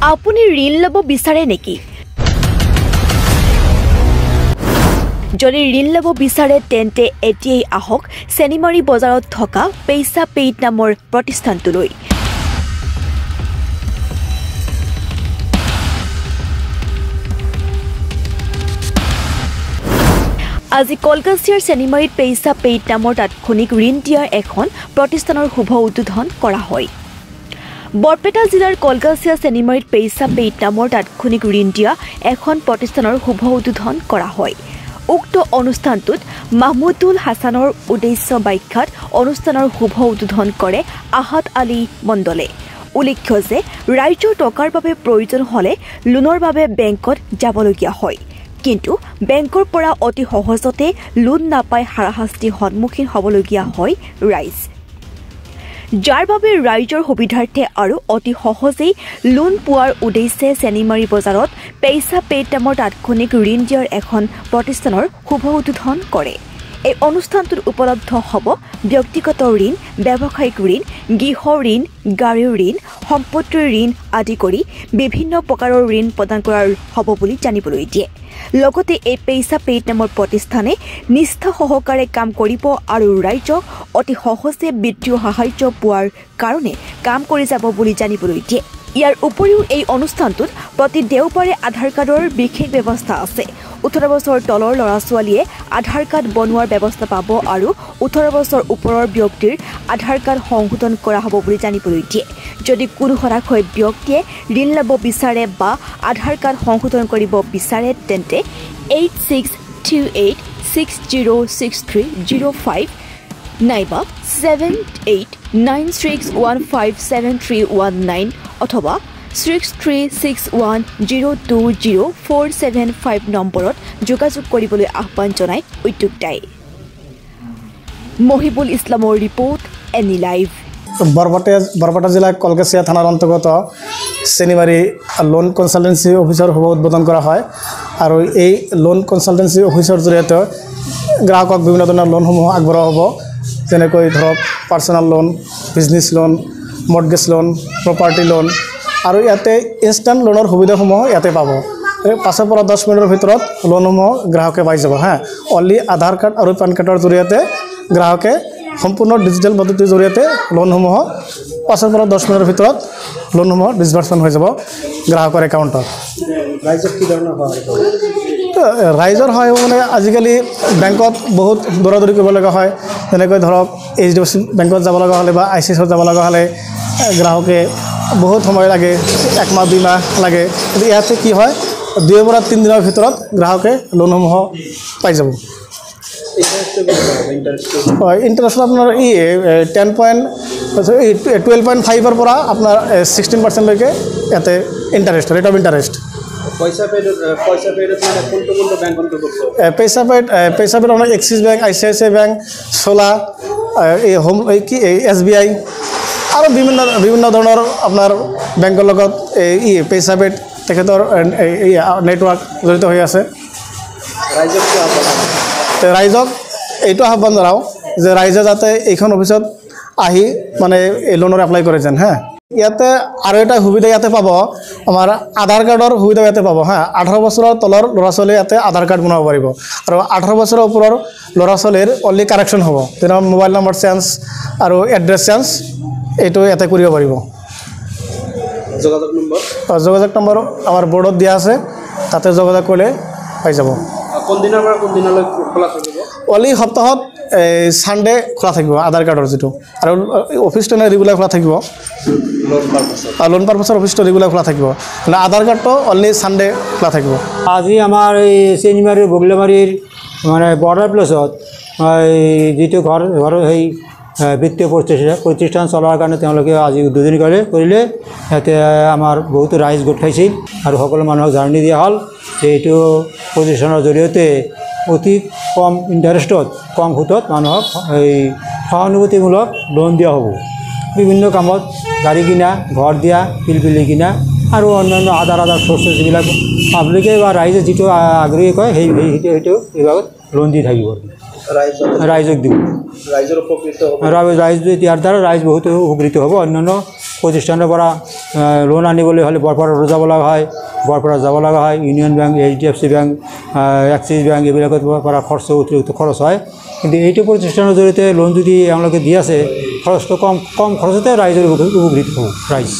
আপুনি ঋণ ল'ব বিচাৰে নেকি? যদি ঋণ ল'ব বিচাৰে তেন্তে এতিয়াই আহক চেনিমাৰী বজাৰত থকা পইচা পেইড নামৰ প্ৰতিষ্ঠানটোলৈ। আজি কলকাছিয়াৰ চেনিমাৰীত পইচা পেইড নামৰ তাৎক্ষণিক ঋণ দিয়াৰ এখন প্ৰতিষ্ঠানৰ শুভ উদ্বোধন কৰা হয়। বৰপেটা জিলাৰ কলকাছিয়া চেনিমাৰীত পইচা পেইড নামৰ তাৎক্ষণিক ঋণ দিয়া এখন প্ৰতিষ্ঠানৰ শুভ উদ্বোধন কৰা হয়। উক্ত অনুষ্ঠানটোত মাহমুদুল হাছানৰ উদ্দেশ্য ব্যাখ্যাত অনুষ্ঠানৰ শুভ উদ্বোধন কৰে আহাদ আলী মণ্ডলে। উল্লেখ্য যে ৰাইজৰ টকাৰ বাবে প্ৰয়োজন হ'লে লোনৰ বাবে বেংকত যাবলগীয়া হয়, কিন্তু বেংকৰ পৰা অতি সহজতে লোন নাপাই হাৰাশাস্তিৰ সন্মুখীন হ'বলগীয়া হয় ৰাইজ। যাৰ বাবে ৰাইজৰ সুবিধাৰ্থে আৰু অতি সহজেই লোন পোৱাৰ উদ্দেশ্যে চেনিমাৰী বজাৰত পইচা পেইড নামৰ তাৎক্ষণিক ঋণ দিয়াৰ এখন প্ৰতিষ্ঠানৰ শুভ উদ্বোধন কৰে। এই অনুষ্ঠানটোত উপলব্ধ হ'ব ব্যক্তিগত ঋণ, ব্যৱসায়িক ঋণ, গৃহ ঋণ, গাড়ীৰ ঋণ, সম্পত্তিৰ ঋণ আদি কৰি বিভিন্ন প্ৰকাৰৰ ঋণ প্ৰদান কৰা হ'ব বুলি জানিবলৈ দিয়ে। লগতে এই পইচা পেইড নামৰ প্ৰতিষ্ঠানে নিষ্ঠা সহকাৰে কাম কৰিব আৰু ৰাইজক অতি সহজে বিত্তীয় সাহায্য পোৱাৰ কাৰণে কাম কৰি যাব বুলি জানিবলৈ দিয়ে। ইয়াৰ উপৰিও এই অনুষ্ঠানটোত প্ৰতি দেওবাৰে আধাৰ কাৰ্ডৰ বিশেষ ব্যৱস্থা আছে। 18 বছৰ তলৰ ল'ৰা ছোৱালীয়ে আধাৰ কাৰ্ড বনোৱাৰ ব্যৱস্থা পাব আৰু 18 বছৰ ওপৰৰ ব্যক্তিৰ আধাৰ কাৰ্ড সংশোধন কৰা হ'ব বুলি জানিবলৈ দিয়ে। যদি কোনো হতাশয় ব্যক্তিয়ে ঋণ ল'ব বিচাৰে বা আধাৰ কাৰ্ড সংশোধন কৰিব বিচাৰে তেন্তে 8628606305 নাইবা 7896157319 অথবা 6361020475 নম্বৰত যোগাযোগ কৰিবলৈ আহ্বান জনাই উদ্যোক্তাই। মহিবুল ইছলামৰ ৰিপৰ্ট এনি লাইভ। বৰপেটা জিলাৰ কলকাছিয়া থানাৰ অন্তৰ্গত চেনিমাৰী লোন কনচালটেন্সি অফিচৰ শুভ উদ্বোধন কৰা হয় আৰু এই লোন কনচালটেন্সি অফিচৰ জৰিয়তে গ্ৰাহকক বিভিন্ন ধৰণৰ লোনসমূহ আগবঢ়োৱা হ'ব, যেনেকৈ ধৰক personal loan, business loan, mortgage loan, property loan আৰু ইয়াতে ইনষ্টেণ্ট লোনৰ সুবিধাসমূহ ইয়াতে পাব। 5 পৰা 10 মিনিটৰ ভিতৰত লোনসমূহ গ্ৰাহকে পাই যাব। অনলি আধাৰ কাৰ্ড আৰু পেন কাৰ্ডৰ জৰিয়তে গ্ৰাহকে সম্পূৰ্ণ ডিজিটেল পদ্ধতিৰ জৰিয়তে লোনসমূহ 5 পৰা 10 মিনিটৰ ভিতৰত লোনসমূহ ডিছবাৰ্চমেণ্ট হৈ যাব গ্ৰাহকৰ একাউণ্টত। ৰাইজক কি ধৰণৰ সহায় কৰিব? ৰাইজৰ সহায় মানে আজিকালি বেংকত বহুত দৌৰা-দৌৰি কৰিব লগা হয়, যেনেকৈ ধৰক HDFC বেংকত যাব লগা হ'লে বা ICICIত যাব লগা হ'লে গ্ৰাহকে বহুত সময় লাগে, 1 মাহ 2 মাহ লাগে। কিন্তু ইয়াতে কি হয় 2 পৰা 3 দিনৰ ভিতৰত গ্ৰাহকে লোনসমূহ পাই যাব। ইণ্টাৰেষ্ট আপোনাৰ 12.5 পৰা আপোনাৰ 16% ইয়াতে ইণ্টাৰেষ্ট, ৰেট অফ ইণ্টাৰেষ্ট। পইচা পেইডত মানে কোনটো বেংক অন্তৰ্ভুক্ত? পইচা পেইড আপোনাৰ এক্সিছ বেংক, ICICI বেংক, চোলা, এই হোম SBI আৰু বিভিন্ন ধৰণৰ আপোনাৰ বেংকৰ লগত এই পইচা পেইড তেখেতৰ নেটৱৰ্ক জড়িত হৈ আছে। ৰাইজক এইটো আহ্বান জনাওঁ যে ৰাইজে যাতে এইখন অফিচত আহি মানে এই লোনৰ এপ্লাই কৰে যেন। ইয়াতে আৰু এটা সুবিধা ইয়াতে পাব, আমাৰ আধাৰ কাৰ্ডৰ সুবিধা ইয়াতে পাব। 18 বছৰৰ তলৰ ল'ৰা ছোৱালীয়ে ইয়াতে আধাৰ কাৰ্ড বনাব পাৰিব আৰু 18 বছৰৰ ওপৰৰ ল'ৰা ছোৱালীৰ অনলি কাৰেকশ্যন হ'ব, যেনে মোবাইল নম্বৰ চেঞ্জ আৰু এড্ৰেছ চেঞ্জ এইটো ইয়াতে কৰিব পাৰিব। যোগাযোগ নম্বৰ আমাৰ বৰ্ডত দিয়া আছে, তাতে যোগাযোগ কৰিলে পাই যাব। কোনদিনৰ পৰা কোনদিনলৈ খোলা থাকিব? অনলি সপ্তাহত ছানডে খোলা থাকিব আধাৰ কাৰ্ডৰ যিটো, আৰু অফিচটো ৰেগুলাৰ খোলা থাকিব। লোন পাৰপাছৰ অফিচটো ৰেগুলাৰ খোলা থাকিব, আধাৰ কাৰ্ডটো অনলি ছানডে খোলা থাকিব। আজি আমাৰ এই চেনিমাৰী বগলামাৰীৰ মানে বৰ্ডাৰ প্লেচত যিটো ঘৰৰ সেই বিত্তীয় প্ৰতিষ্ঠান চলাৰ কাৰণে তেওঁলোকে আজি উদ্বোধনী কৰিলে। ইয়াতে আমাৰ বহুতো ৰাইজ গোট খাইছিল আৰু সকলো মানুহক জাননী দিয়া হ'ল যে এইটো প্ৰতিষ্ঠানৰ জৰিয়তে অতি কম ইণ্টাৰেষ্টত, কম সুতত মানুহক এই সহানুভূতিমূলক লোন দিয়া হ'ব। বিভিন্ন কামত গাড়ী কিনা, ঘৰ দিয়া, পিলপিলি কিনা আৰু অন্যান্য আদাৰ চ'ৰ্চেছ যিবিলাক পাব্লিকে বা ৰাইজে যিটো আগ্ৰহী কয় সেইটো বিভাগত লোন দি থাকিব, ৰাইজক দিব। ৰাইজ ইয়াৰ দ্বাৰা ৰাইজ বহুতো উপকৃত হ'ব, অন্যান্য প্ৰতিষ্ঠানৰ পৰা লোন আনিবলৈ হ'লে বৰপেটাত যাব লগা হয়, বৰপেটাত যাব লগা হয়। Union bank, HDFC bank, axis bank এইবিলাকৰ পৰা অতিৰিক্ত খৰচ হয়। কিন্তু এইটো প্ৰতিষ্ঠানৰ জৰিয়তে লোন যদি এওঁলোকে দি আছে, খৰচটো কম খৰচতে ৰাইজৰ উপকৃত হ'ব ৰাইজ।